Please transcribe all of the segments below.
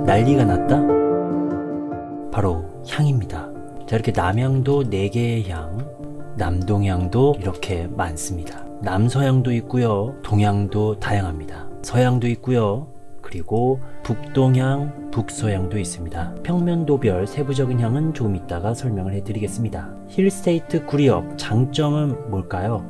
난리가 났다? 바로 향입니다. 자, 이렇게 남향도 4개의 향, 남동향도 이렇게 많습니다. 남서향도 있고요, 동향도 다양합니다. 서향도 있고요, 그리고 북동향, 북서향도 있습니다. 평면도별 세부적인 향은 좀 이따가 설명을 해드리겠습니다. 힐스테이트 구리역 장점은 뭘까요?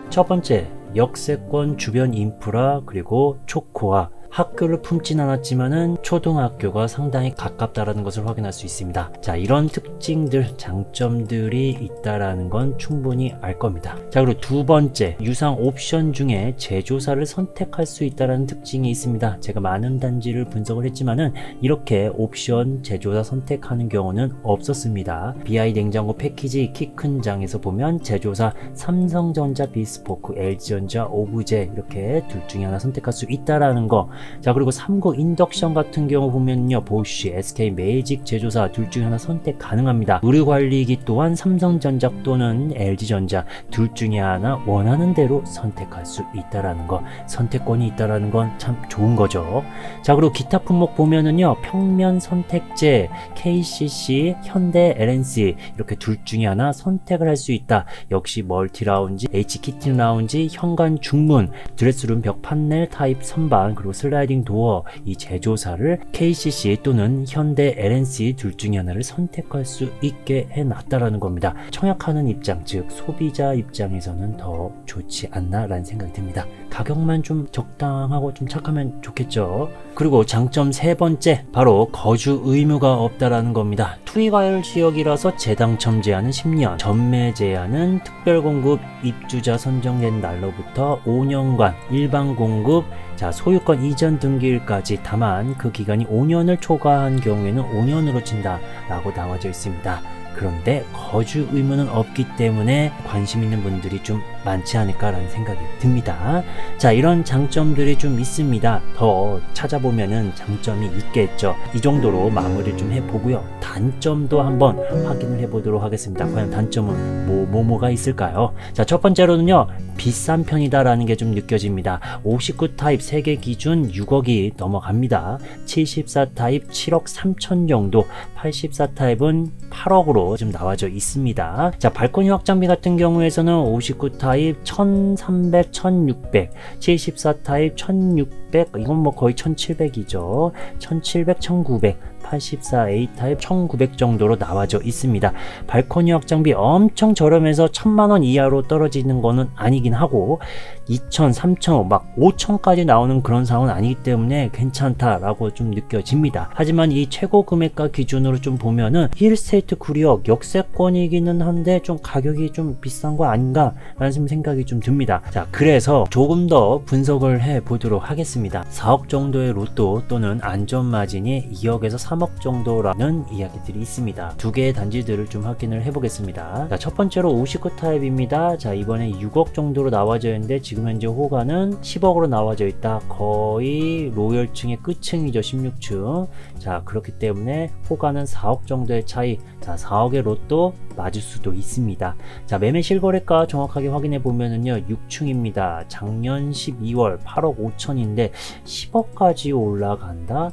첫 번째, 역세권 주변 인프라 그리고 초코와 학교를 품진 않았지만은 초등학교가 상당히 가깝다라는 것을 확인할 수 있습니다. 자, 이런 특징들, 장점들이 있다라는 건 충분히 알 겁니다. 자, 그리고 두 번째, 유상 옵션 중에 제조사를 선택할 수 있다라는 특징이 있습니다. 제가 많은 단지를 분석을 했지만은 이렇게 옵션 제조사 선택하는 경우는 없었습니다. BI 냉장고 패키지 키 큰 장에서 보면 제조사 삼성전자, 비스포크, LG전자, 오브제 이렇게 둘 중에 하나 선택할 수 있다라는 거. 자, 그리고 3구 인덕션 같은 경우 보면요, 보쉬, SK 매직 제조사 둘 중에 하나 선택 가능합니다. 의료관리기 또한 삼성전자 또는 LG전자 둘 중에 하나 원하는 대로 선택할 수 있다라는 거, 선택권이 있다라는 건 참 좋은 거죠. 자, 그리고 기타 품목 보면은요, 평면 선택제, KCC, 현대 LNC 이렇게 둘 중에 하나 선택을 할 수 있다. 역시 멀티 라운지, H 키친 라운지, 현관 중문, 드레스룸 벽 판넬 타입 선반, 그리고 슬라이딩 도어, 이 제조사를 KCC 또는 현대 LNC 둘 중에 하나를 선택할 수 있게 해놨다라는 겁니다. 청약하는 입장, 즉 소비자 입장에서는 더 좋지 않나라는 생각이 듭니다. 가격만 좀 적당하고 좀 착하면 좋겠죠. 그리고 장점 세 번째, 바로 거주 의무가 없다라는 겁니다. 투기과열 지역이라서 재당첨 제한은 10년, 전매 제한은 특별공급 입주자 선정된 날로부터 5년간, 일반 공급, 자, 소유권 이전 등기일까지, 다만 그 기간이 5년을 초과한 경우에는 5년으로 친다 라고 나와져 있습니다. 그런데 거주 의무는 없기 때문에 관심 있는 분들이 좀 많지 않을까라는 생각이 듭니다. 자, 이런 장점들이 좀 있습니다. 더 찾아보면은 장점이 있겠죠. 이 정도로 마무리를 좀 해보고요. 단점도 한번 확인을 해보도록 하겠습니다. 과연 단점은 뭐가 있을까요? 자, 첫 번째로는요, 비싼 편이다라는 게 좀 느껴집니다. 59 타입 세계 기준 6억이 넘어갑니다. 74 타입 7억 3천 정도, 84 타입은 8억으로 좀 나와져 있습니다. 자, 발코니 확장비 같은 경우에서는 59 타입 1300, 1600, 74 타입 1600, 이건 뭐 거의 1700이죠. 1700, 1900, 84A 타입 1900 정도로 나와져 있습니다. 발코니 확장비 엄청 저렴해서 1000만원 이하로 떨어지는 거는 아니긴 하고 2000, 3000, 막 5000까지 나오는 그런 상황은 아니기 때문에 괜찮다라고 좀 느껴집니다. 하지만 이 최고 금액가 기준으로 좀 보면은 힐스테이트 구리역 역세권이기는 한데 좀 가격이 좀 비싼 거 아닌가 라는 생각이 좀 듭니다. 자, 그래서 조금 더 분석을 해 보도록 하겠습니다. 4억 정도의 로또 또는 안전마진이 2억에서 3억 정도라는 이야기들이 있습니다. 두 개의 단지들을 좀 확인을 해 보겠습니다. 자, 첫 번째로 59 타입입니다. 자, 이번에 6억 정도로 나와져 있는데 지금 현재 호가는 10억으로 나와져 있다. 거의 로열층의 끝층이죠. 16층. 자, 그렇기 때문에 호가는 4억 정도의 차이. 자, 4억의 로또 맞을 수도 있습니다. 자, 매매 실거래가 정확하게 확인해 보면은요, 6층입니다. 작년 12월 8억 5천인데 10억까지 올라간다?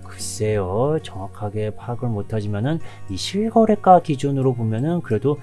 글쎄요, 정확하게 파악을 못하지만은 이 실거래가 기준으로 보면은 그래도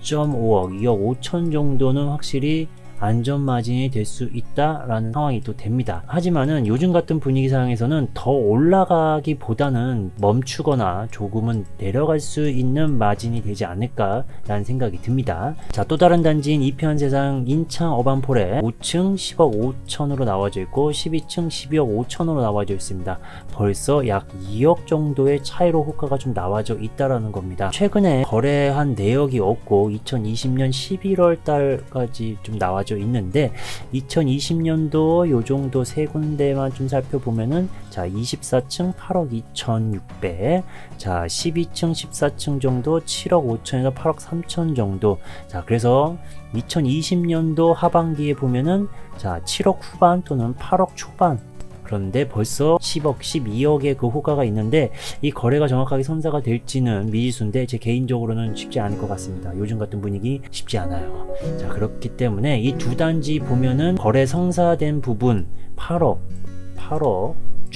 2.5억, 2억 5천 정도는 확실히 안전마진이 될 수 있다라는 상황이 또 됩니다. 하지만은 요즘 같은 분위기 상황에서는 더 올라가기보다는 멈추거나 조금은 내려갈 수 있는 마진이 되지 않을까라는 생각이 듭니다. 자, 또 다른 단지인 이편세상 인창 어반폴에 5층 10억 5천으로 나와져 있고 12층 12억 5천으로 나와져 있습니다. 벌써 약 2억 정도의 차이로 호가가 좀 나와져 있다라는 겁니다. 최근에 거래한 내역이 없고 2020년 11월 달까지 좀 나와져 있는데 2020년도 요 정도 세 군데만 좀 살펴보면은, 자, 24층 8억 2,600, 자, 12층 14층 정도 7억 5천에서 8억 3천 정도. 자, 그래서 2020년도 하반기에 보면은, 자, 7억 후반 또는 8억 초반. 그런데 벌써 10억, 12억의 그 호가가 있는데 이 거래가 정확하게 성사가 될지는 미지수인데 제 개인적으로는 쉽지 않을 것 같습니다. 요즘 같은 분위기 쉽지 않아요. 자, 그렇기 때문에 이 두 단지 보면은 거래 성사된 부분 8억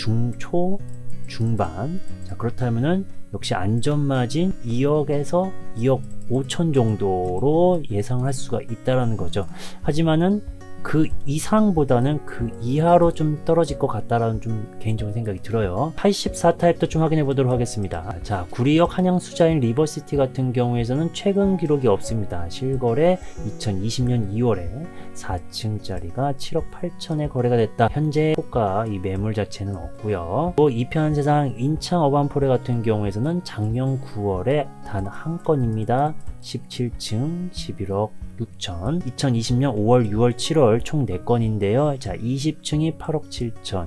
중초, 중반. 자, 그렇다면은 역시 안전마진 2억에서 2억 5천 정도로 예상할 수가 있다라는 거죠. 하지만은 그 이상보다는 그 이하로 좀 떨어질 것 같다라는 좀 개인적인 생각이 들어요. 84타입도 좀 확인해 보도록 하겠습니다. 자, 구리역 한양수자인 리버시티 같은 경우에서는 최근 기록이 없습니다. 실거래 2020년 2월에 4층짜리가 7억 8천에 거래가 됐다. 현재 호가 이 매물 자체는 없고요. 또 이편한 세상 인창 어반포레 같은 경우에서는 작년 9월에 단 한 건입니다. 17층 11억 6천. 2020년 5월, 6월, 7월 총 4건인데요. 자, 20층이 8억 7천,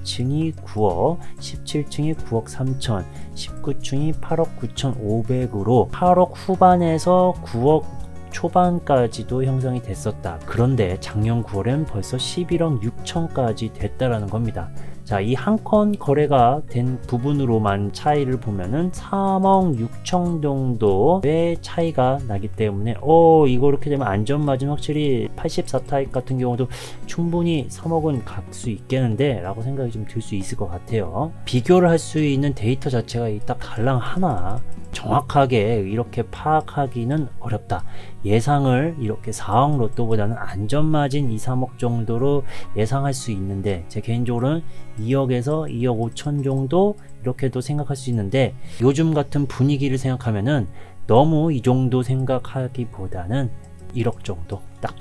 2층이 9억, 17층이 9억 3천, 19층이 8억 9천 5백으로 8억 후반에서 9억 초반까지도 형성이 됐었다. 그런데 작년 9월엔 벌써 11억 6천까지 됐다라는 겁니다. 자, 이 한 건 거래가 된 부분으로만 차이를 보면은 3억 6천 정도의 차이가 나기 때문에 이거 이렇게 되면 안전마진 확실히 84타입 같은 경우도 충분히 3억은 갈 수 있겠는데 라고 생각이 좀 들 수 있을 것 같아요. 비교를 할 수 있는 데이터 자체가 딱 달랑 하나 정확하게 이렇게 파악하기는 어렵다. 예상을 이렇게 4억 로또보다는 안전마진 2, 3억 정도로 예상할 수 있는데, 제 개인적으로는 2억에서 2억 5천 정도 이렇게도 생각할 수 있는데, 요즘 같은 분위기를 생각하면은 너무 이 정도 생각하기보다는 1억 정도, 딱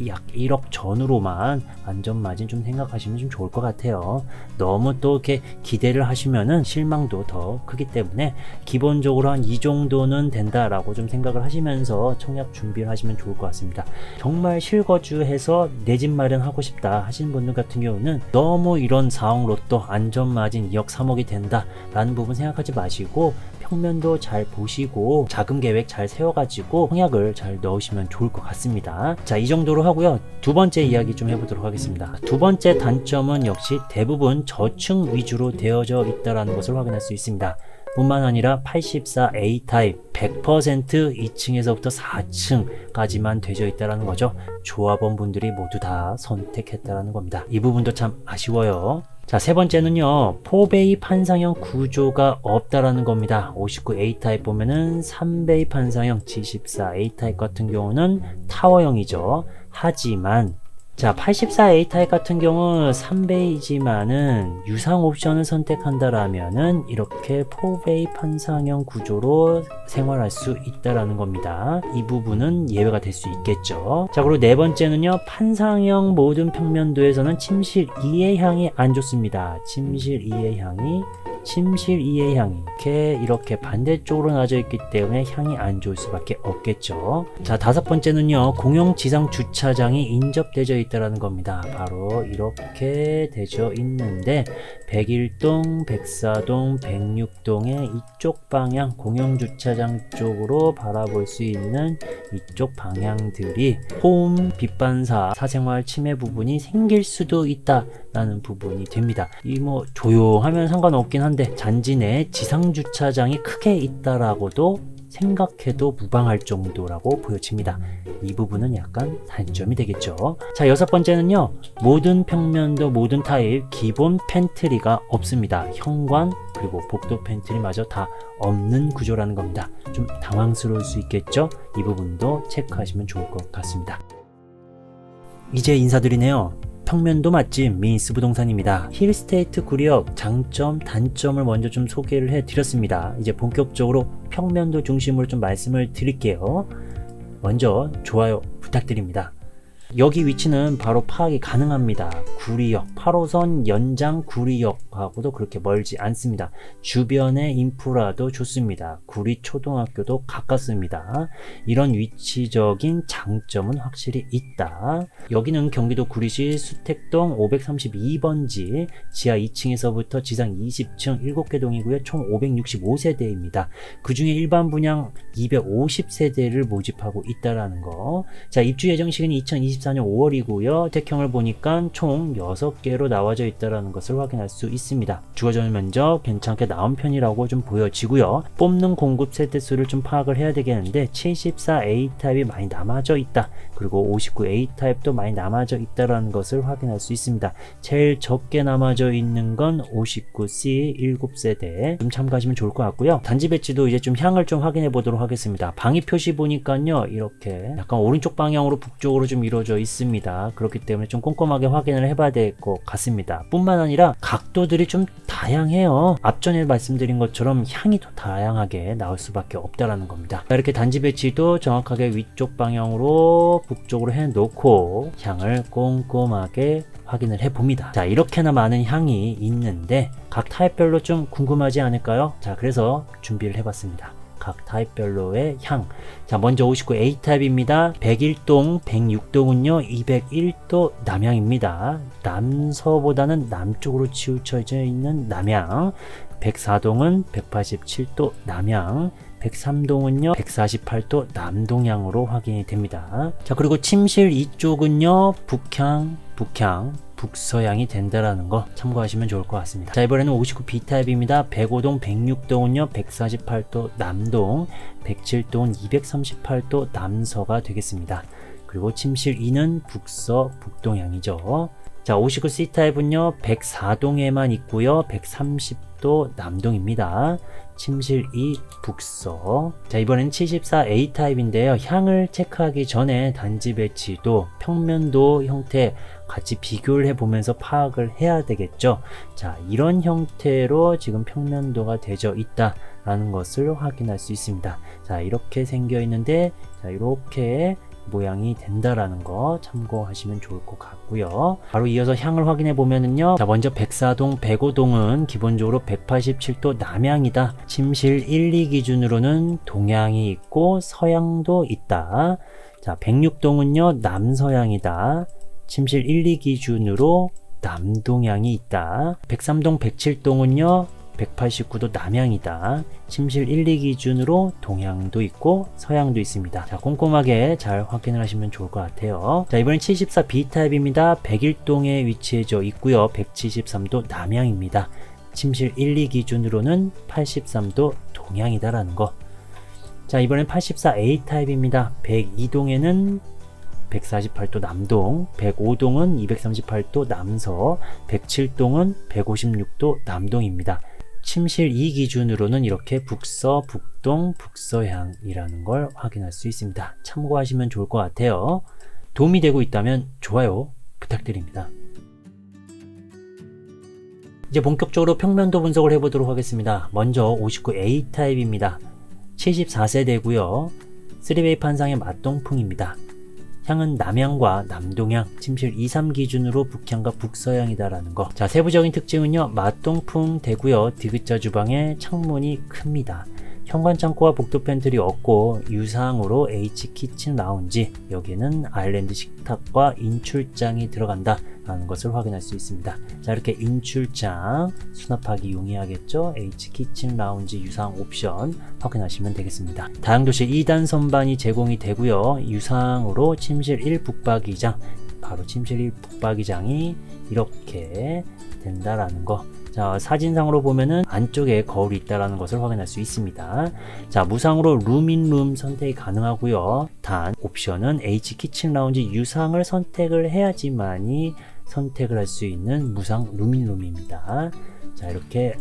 약 1억 전후로만 안전마진 좀 생각하시면 좀 좋을 것 같아요. 너무 또 이렇게 기대를 하시면은 실망도 더 크기 때문에 기본적으로 한 이 정도는 된다라고 좀 생각을 하시면서 청약 준비를 하시면 좋을 것 같습니다. 정말 실거주해서 내 집 마련하고 싶다 하시는 분들 같은 경우는 너무 이런 4억 로또 안전마진 2억 3억이 된다 라는 부분 생각하지 마시고 평면도 잘 보시고 자금 계획 잘 세워가지고 청약을 잘 넣으시면 좋을 것 같습니다. 자, 이 정도로 하고요. 두 번째 이야기 좀 해보도록 하겠습니다. 두 번째 단점은 역시 대부분 저층 위주로 되어져 있다는 것을 확인할 수 있습니다. 뿐만 아니라 84A 타입 100% 2층에서부터 4층까지만 되어 있다는 거죠. 조합원 분들이 모두 다 선택했다는 겁니다. 이 부분도 참 아쉬워요. 자, 세 번째는요, 4베이 판상형 구조가 없다라는 겁니다. 59A 타입 보면은 3베이 판상형, G14A 타입 같은 경우는 타워형이죠. 하지만 자, 84A 타입 같은 경우 3베이지만은 유상 옵션을 선택한다라면은 이렇게 4베이 판상형 구조로 생활할 수 있다라는 겁니다. 이 부분은 예외가 될 수 있겠죠. 자, 그리고 네 번째는요, 판상형 모든 평면도에서는 침실 2의 향이 안 좋습니다. 침실 2의 향이 이렇게 반대쪽으로 놔져 있기 때문에 향이 안 좋을 수밖에 없겠죠. 자, 다섯 번째는요, 공용 지상 주차장이 인접되어 있다는 겁니다. 바로 이렇게 되어 있는데 101동, 104동, 106동의 이쪽 방향 공용 주차장 쪽으로 바라볼 수 있는 이쪽 방향들이 호음, 빛반사, 사생활 침해 부분이 생길 수도 있다라는 부분이 됩니다. 이 조용하면 상관없긴 한데 잔지 내 지상 주차장이 크게 있다라고도 생각해도 무방할 정도라고 보여집니다. 이 부분은 약간 단점이 되겠죠. 자, 여섯 번째는요, 모든 평면도 모든 타입 기본 팬트리가 없습니다. 현관 그리고 복도 팬트리마저 다 없는 구조라는 겁니다. 좀 당황스러울 수 있겠죠. 이 부분도 체크하시면 좋을 것 같습니다. 이제 인사드리네요. 평면도 맛집 미니스 부동산입니다. 힐스테이트 구리역 장점, 단점을 먼저 좀 소개를 해드렸습니다. 이제 본격적으로 평면도 중심으로 좀 말씀을 드릴게요. 먼저 좋아요 부탁드립니다. 여기 위치는 바로 파악이 가능합니다. 구리역, 8호선 연장 구리역하고도 그렇게 멀지 않습니다. 주변의 인프라도 좋습니다. 구리 초등학교도 가깝습니다. 이런 위치적인 장점은 확실히 있다. 여기는 경기도 구리시 수택동 532번지 지하 2층에서부터 지상 20층 7개 동이고요. 총 565세대입니다. 그 중에 일반 분양 250세대를 모집하고 있다라는 거. 자, 입주 예정 시기는 2024년 5월이고요. 택형을 보니까 총 6개로 나와져 있다는 것을 확인할 수 있습니다. 주거전 면적 괜찮게 나온 편이라고 좀 보여지고요. 뽑는 공급 세대수를 좀 파악을 해야 되겠는데 74A 타입이 많이 남아져 있다. 그리고 59A 타입도 많이 남아져 있다는 것을 확인할 수 있습니다. 제일 적게 남아져 있는 건 59C 7세대 좀 참고하시면 좋을 것 같고요. 단지 배치도 이제 좀 향을 좀 확인해 보도록 하겠습니다. 방위 표시 보니까요, 이렇게 약간 오른쪽 방향으로 북쪽으로 좀 이루어져 있습니다. 그렇기 때문에 좀 꼼꼼하게 확인을 해봐야 될 것 같습니다. 뿐만 아니라 각도들이 좀 다양해요. 앞전에 말씀드린 것처럼 향이 더 다양하게 나올 수밖에 없다라는 겁니다. 이렇게 단지 배치도 정확하게 위쪽 방향으로 북쪽으로 해 놓고 향을 꼼꼼하게 확인을 해 봅니다. 자, 이렇게나 많은 향이 있는데 각 타입별로 좀 궁금하지 않을까요? 자, 그래서 준비를 해 봤습니다. 각 타입별로의 향. 자, 먼저 59A 타입입니다. 101동, 106동은요 201도 남향입니다. 남서보다는 남쪽으로 치우쳐져 있는 남향. 104동은 187도 남향, 103동은요 148도 남동향으로 확인이 됩니다. 자, 그리고 침실 이쪽은요 북향, 북서향이 된다라는 거 참고하시면 좋을 것 같습니다. 자, 이번에는 59B 타입입니다. 105동, 106동은요 148도 남동, 107동은 238도 남서가 되겠습니다. 그리고 침실 2는 북서, 북동향이죠. 자, 59C 타입은요 104동에만 있고요 130도 남동입니다. 침실 2 북서. 자, 이번엔 74A 타입인데요. 향을 체크하기 전에 단지 배치도 평면도 형태 같이 비교를 해보면서 파악을 해야 되겠죠. 자, 이런 형태로 지금 평면도가 되어 있다라는 것을 확인할 수 있습니다. 자, 이렇게 생겨 있는데, 자, 이렇게 모양이 된다라는 거 참고하시면 좋을 것 같고요. 바로 이어서 향을 확인해 보면은요. 자, 먼저 104동, 105동은 기본적으로 187도 남향이다. 침실 1, 2 기준으로는 동향이 있고 서향도 있다. 자, 106동은요 남서향이다. 침실 1, 2 기준으로 남동향이 있다. 103동, 107동은요 189도 남향이다. 침실 1, 2 기준으로 동향도 있고 서향도 있습니다. 자, 꼼꼼하게 잘 확인을 하시면 좋을 것 같아요. 자, 이번엔 74B 타입입니다. 101동에 위치해져 있고요. 173도 남향입니다. 침실 1, 2 기준으로는 83도 동향이다라는 거. 자, 이번엔 84A 타입입니다. 102동에는 148도 남동, 105동은 238도 남서, 107동은 156도 남동입니다. 침실 2 기준으로는 이렇게 북서, 북동, 북서향이라는 걸 확인할 수 있습니다. 참고하시면 좋을 것 같아요. 도움이 되고 있다면 좋아요 부탁드립니다. 이제 본격적으로 평면도 분석을 해보도록 하겠습니다. 먼저 59A 타입입니다. 74세대고요. 3베이 판상의 맞동풍입니다. 향은 남향과 남동향, 침실 2, 3 기준으로 북향과 북서향이다라는 거. 자, 세부적인 특징은요. 맞동풍 되고요. 디귿자 주방에 창문이 큽니다. 현관 창고와 복도 팬트리 없고 유상으로 H 키친 라운지, 여기에는 아일랜드 식탁과 인출장이 들어간다 라는 것을 확인할 수 있습니다. 자, 이렇게 인출장 수납하기 용이하겠죠. H 키친 라운지 유상 옵션 확인하시면 되겠습니다. 다용도실 2단 선반이 제공이 되고요. 유상으로 침실 1 북박이장, 바로 침실 1 북박이장이 이렇게 된다라는 거. 자, 사진상으로 보면은 안쪽에 거울이 있다라는 것을 확인할 수 있습니다. 자, 무상으로 룸인룸 선택이 가능하고요. 단 옵션은 H 키친 라운지 유상을 선택을 해야지만이 선택을 할 수 있는 무상 룸인룸입니다. 자, 이렇게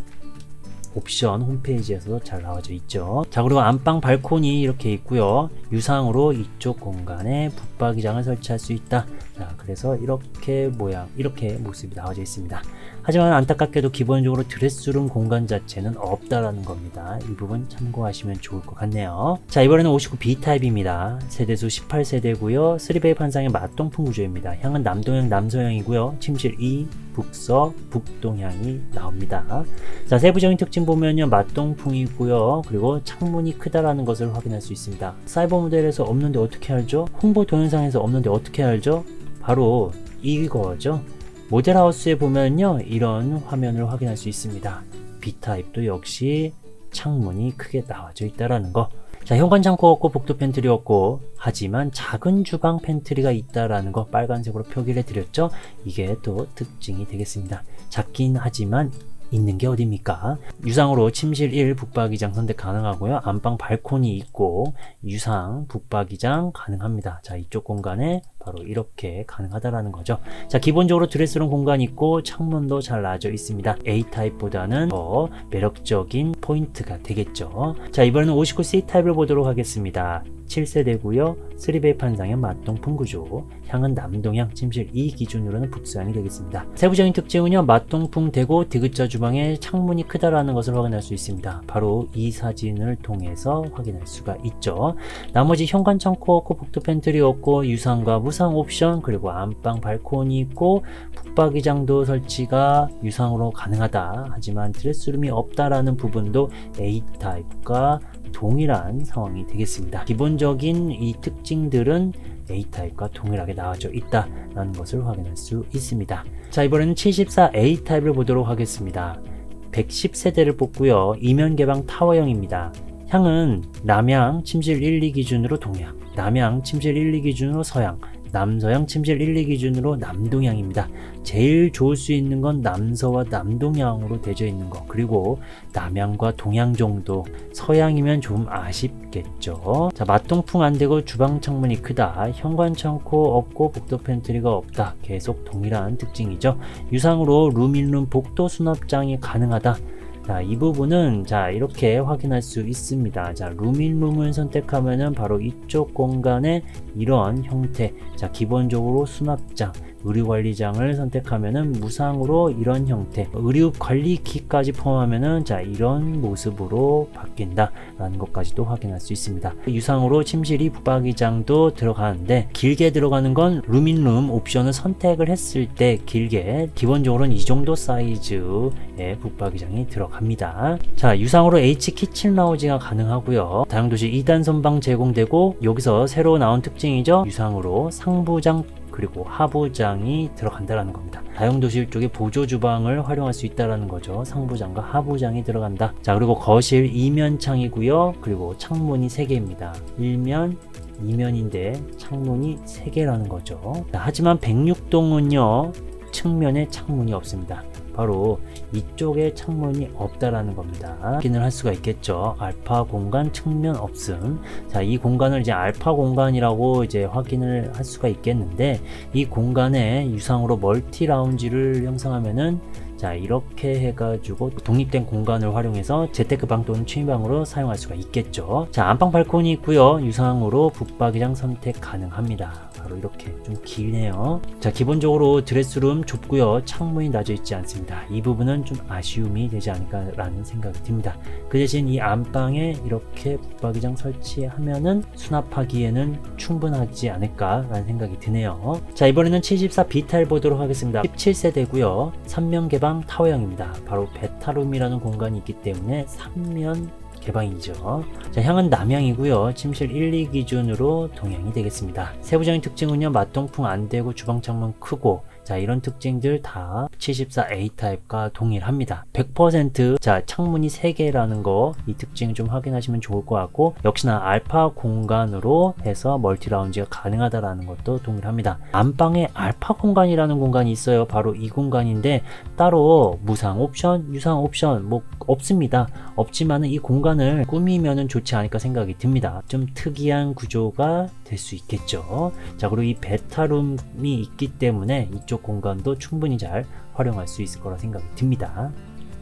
옵션 홈페이지에서도 잘 나와져 있죠. 자, 그리고 안방 발코니 이렇게 있고요. 유상으로 이쪽 공간에 붙박이장을 설치할 수 있다. 자, 그래서 이렇게 모양, 이렇게 모습이 나와져 있습니다. 하지만 안타깝게도 기본적으로 드레스룸 공간 자체는 없다라는 겁니다. 이 부분 참고하시면 좋을 것 같네요. 자, 이번에는 59B 타입입니다. 세대수 18세대고요. 3베이 판상의 맞동풍 구조입니다. 향은 남동향, 남서향이고요. 침실 2, 북서, 북동향이 나옵니다. 자, 세부적인 특징 보면요. 맞동풍이고요. 그리고 창문이 크다라는 것을 확인할 수 있습니다. 사이버 모델에서 없는데 어떻게 알죠? 홍보 동영상에서 없는데 어떻게 알죠? 바로 이거죠. 모델하우스에 보면요. 이런 화면을 확인할 수 있습니다. B타입도 역시 창문이 크게 나와져 있다라는 거. 자, 현관 창고 없고 복도 팬트리 없고 하지만 작은 주방 팬트리가 있다라는 거 빨간색으로 표기를 해드렸죠. 이게 또 특징이 되겠습니다. 작긴 하지만 있는 게 어딥니까? 유상으로 침실 1 북박이장 선택 가능하고요. 안방 발코니 있고 유상 북박이장 가능합니다. 자, 이쪽 공간에 바로 이렇게 가능하다라는 거죠. 자, 기본적으로 드레스룸 공간 있고 창문도 잘 나와져 있습니다. A타입보다는 더 매력적인 포인트가 되겠죠. 자, 이번에는 59C 타입을 보도록 하겠습니다. 7세대고요. 3베이 판상형 맞동풍 구조, 향은 남동향, 침실 2 기준으로는 북서향이 되겠습니다. 세부적인 특징은요, 맞동풍 되고 디귿자 주방에 창문이 크다라는 것을 확인할 수 있습니다. 바로 이 사진을 통해서 확인할 수가 있죠. 나머지 현관 창고 없고 복도 팬트리 없고 유상과 무상 옵션, 그리고 안방 발코니 있고 북박이장도 설치가 유상으로 가능하다. 하지만 드레스룸이 없다라는 부분도 A타입과 동일한 상황이 되겠습니다. 기본적인 이 특징들은 A타입과 동일하게 나와져 있다라는 것을 확인할 수 있습니다. 자, 이번에는 74A타입을 보도록 하겠습니다. 110세대를 뽑고요. 이면 개방 타워형입니다. 향은 남향 침실 1, 2 기준으로 동향, 남향 침실 1, 2 기준으로 서향, 남서향 침실 1, 2 기준으로 남동향입니다. 제일 좋을 수 있는 건 남서와 남동향으로 되어 있는 거, 그리고 남향과 동향 정도, 서향이면 좀 아쉽겠죠. 자, 맞동풍 안되고 주방 창문이 크다, 현관 창고 없고 복도 팬트리가 없다, 계속 동일한 특징이죠. 유상으로 룸인룸 복도 수납장이 가능하다. 자, 이 부분은 자, 이렇게 확인할 수 있습니다. 자, 룸인룸을 선택하면은 바로 이쪽 공간에 이런 형태, 자, 기본적으로 수납장, 의류관리장을 선택하면은 무상으로 이런 형태, 의류관리기까지 포함하면은 자, 이런 모습으로 바뀐다 라는 것까지도 확인할 수 있습니다. 유상으로 침실이 북박이장도 들어가는데, 길게 들어가는 건 룸인룸 옵션을 선택을 했을 때 길게, 기본적으로는 이 정도 사이즈의 북박이장이 들어갑니다. 자, 유상으로 H 키친 라운지가 가능하고요. 다용도실 2단 선방 제공되고, 여기서 새로 나온 특징이죠. 유상으로 상부장 그리고 하부장이 들어간다라는 겁니다. 다용도실 쪽에 보조주방을 활용할 수 있다라는 거죠. 상부장과 하부장이 들어간다. 자, 그리고 거실 이면창이고요. 그리고 창문이 3개입니다. 1면, 2면인데 창문이 3개라는 거죠. 자, 하지만 106동은요, 측면에 창문이 없습니다. 바로 이쪽에 창문이 없다라는 겁니다. 확인을 할 수가 있겠죠. 알파 공간 측면 없음. 자, 이 공간을 이제 알파 공간이라고 이제 확인을 할 수가 있겠는데, 이 공간에 유상으로 멀티 라운지를 형성하면은, 자, 이렇게 해가지고 독립된 공간을 활용해서 재테크방 또는 취미방으로 사용할 수가 있겠죠. 자, 안방 발코니 있고요. 유상으로 북박이장 선택 가능합니다. 바로 이렇게 좀 기네요. 자, 기본적으로 드레스룸 좁고요. 창문이 나져 있지 않습니다. 이 부분은 좀 아쉬움이 되지 않을까 라는 생각이 듭니다. 그 대신 이 안방에 이렇게 북박이장 설치하면은 수납하기에는 충분하지 않을까 라는 생각이 드네요. 자, 이번에는 74B 타입 보도록 하겠습니다. 17세대고요. 3면 개방 타워형입니다. 바로 베타룸이라는 공간이 있기 때문에 3면 개방이죠. 자, 향은 남향이고요. 침실 1, 2 기준으로 동향이 되겠습니다. 세부적인 특징은요, 맞동풍 안되고 주방 창문 크고, 자, 이런 특징들 다 74A 타입과 동일합니다. 100% 자, 창문이 3개라는 거, 이 특징 좀 확인하시면 좋을 것 같고, 역시나 알파 공간으로 해서 멀티 라운지가 가능하다라는 것도 동일합니다. 안방에 알파 공간이라는 공간이 있어요. 바로 이 공간인데, 따로 무상 옵션, 유상 옵션 뭐 없습니다. 없지만은 이 공간을 꾸미면은 좋지 않을까 생각이 듭니다. 좀 특이한 구조가 될 수 있겠죠. 자, 그리고 이 베타룸이 있기 때문에 이쪽 공간도 충분히 잘 활용할 수 있을 거라 생각이 듭니다.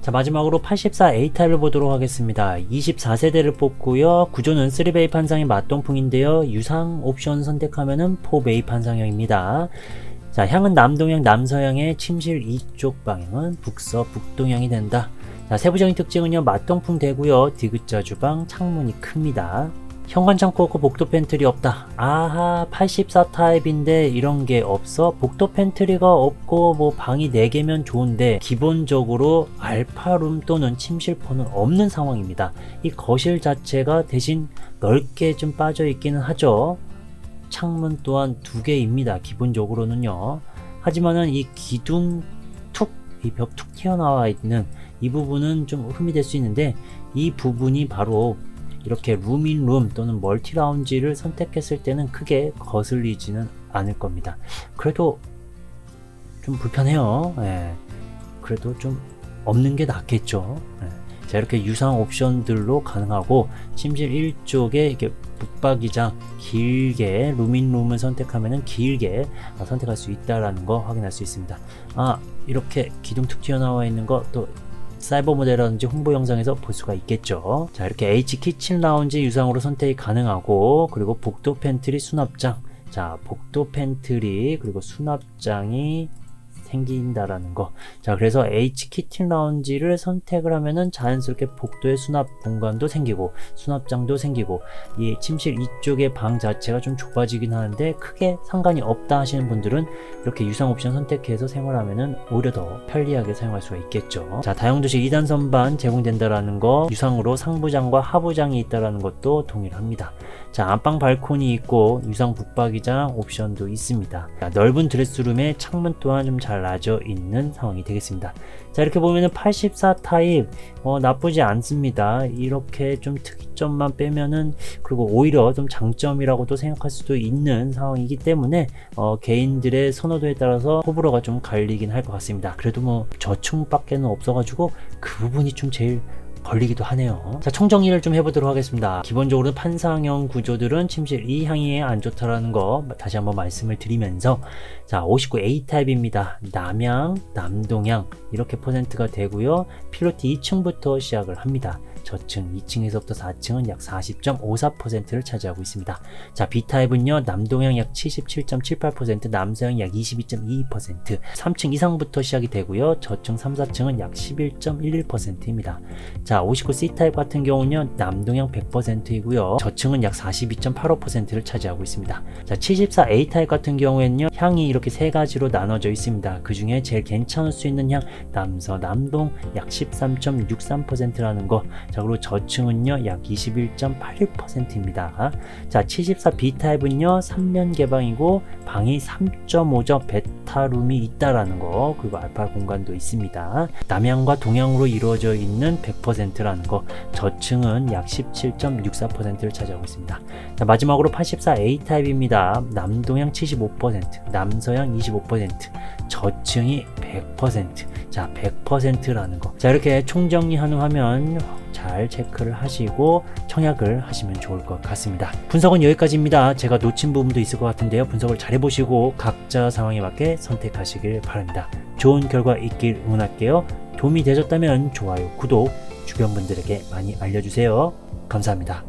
자, 마지막으로 84A 타입을 보도록 하겠습니다. 24세대를 뽑고요. 구조는 3베이 판상의 맞동풍인데요. 유상 옵션 선택하면은 4베이 판상형입니다. 자, 향은 남동향, 남서향의 침실 이쪽 방향은 북서, 북동향이 된다. 자, 세부적인 특징은요, 맞동풍 되고요. 디귿자 주방, 창문이 큽니다. 현관 창고 없고 복도 팬트리 없다. 아하, 84 타입인데 이런 게 없어? 복도 팬트리가 없고 뭐 방이 4개면 좋은데 기본적으로 알파룸 또는 침실포는 없는 상황입니다. 이 거실 자체가 대신 넓게 좀 빠져 있기는 하죠. 창문 또한 2개입니다. 기본적으로는요. 하지만은 이 기둥 툭, 이 벽 툭 튀어나와 있는 이 부분은 좀 흠이 될 수 있는데, 이 부분이 바로 이렇게 룸인룸 또는 멀티 라운지를 선택했을 때는 크게 거슬리지는 않을 겁니다. 그래도 좀 불편해요. 예. 그래도 좀 없는 게 낫겠죠. 예. 자, 이렇게 유상 옵션들로 가능하고 침실 1쪽에 이렇게 붙박이장 길게 룸인룸을 선택하면은 길게 선택할 수 있다라는 거 확인할 수 있습니다. 이렇게 기둥 툭 튀어나와 있는 거 또 사이버 모델이라든지 홍보 영상에서 볼 수가 있겠죠. 자, 이렇게 H 키친 라운지 유상으로 선택이 가능하고, 그리고 복도 팬트리 수납장. 자, 복도 팬트리 그리고 수납장이 생긴다라는 거. 자, 그래서 H 키친 라운지를 선택을 하면은 자연스럽게 복도에 수납 공간도 생기고 수납장도 생기고, 이 침실 이쪽의 방 자체가 좀 좁아지긴 하는데 크게 상관이 없다 하시는 분들은 이렇게 유상 옵션 선택해서 생활하면은 오히려 더 편리하게 사용할 수가 있겠죠. 자, 다용도실 2단 선반 제공된다라는 거, 유상으로 상부장과 하부장이 있다라는 것도 동일합니다. 자, 안방 발코니 있고 유상 붙박이장 옵션도 있습니다. 자, 넓은 드레스룸에 창문 또한 좀 잘 나져 있는 상황이 되겠습니다. 자, 이렇게 보면은 84 타입 나쁘지 않습니다. 이렇게 좀 특이점만 빼면은, 그리고 오히려 좀 장점이라고도 생각할 수도 있는 상황이기 때문에 개인들의 선호도에 따라서 호불호가 좀 갈리긴 할 것 같습니다. 그래도 뭐 저층밖에는 없어가지고 그 부분이 좀 제일 걸리기도 하네요. 자, 총정리를 좀 해보도록 하겠습니다. 기본적으로 판상형 구조들은 침실 이 향이에 안 좋다라는 거 다시 한번 말씀을 드리면서, 자, 59 A타입입니다. 남향, 남동향 이렇게 퍼센트가 되고요. 필로티 2층부터 시작을 합니다. 저층 2층에서부터 4층은 약 40.54%를 차지하고 있습니다. 자, B타입은요, 남동향 약 77.78%, 남서향 약 22.22%, 3층 이상부터 시작이 되고요. 저층 3, 4층은 약 11.11%입니다. 자, 59 C타입 같은 경우는요, 남동향 100%이고요. 저층은 약 42.85%를 차지하고 있습니다. 자, 74 A타입 같은 경우에는요, 향이 이렇게 세 가지로 나눠져 있습니다. 그 중에 제일 괜찮을 수 있는 향, 남서, 남동 약 13.63%라는 거. 자, 그리고 저층은요 약 21.81%입니다. 자, 74 B타입은요 3면 개방이고 방이 3.5점 베타룸이 있다라는 거, 그리고 알파 공간도 있습니다. 남향과 동향으로 이루어져 있는 100%라는 거, 저층은 약 17.64%를 차지하고 있습니다. 자, 마지막으로 84 A타입입니다. 남동향 75%, 남서향 25%, 저층이 100%. 자, 100%라는 거. 자, 이렇게 총정리한 화면 잘 체크를 하시고 청약을 하시면 좋을 것 같습니다. 분석은 여기까지입니다. 제가 놓친 부분도 있을 것 같은데요, 분석을 잘 해보시고 각자 상황에 맞게 선택하시길 바랍니다. 좋은 결과 있길 응원할게요. 도움이 되셨다면 좋아요, 구독, 주변 분들에게 많이 알려주세요. 감사합니다.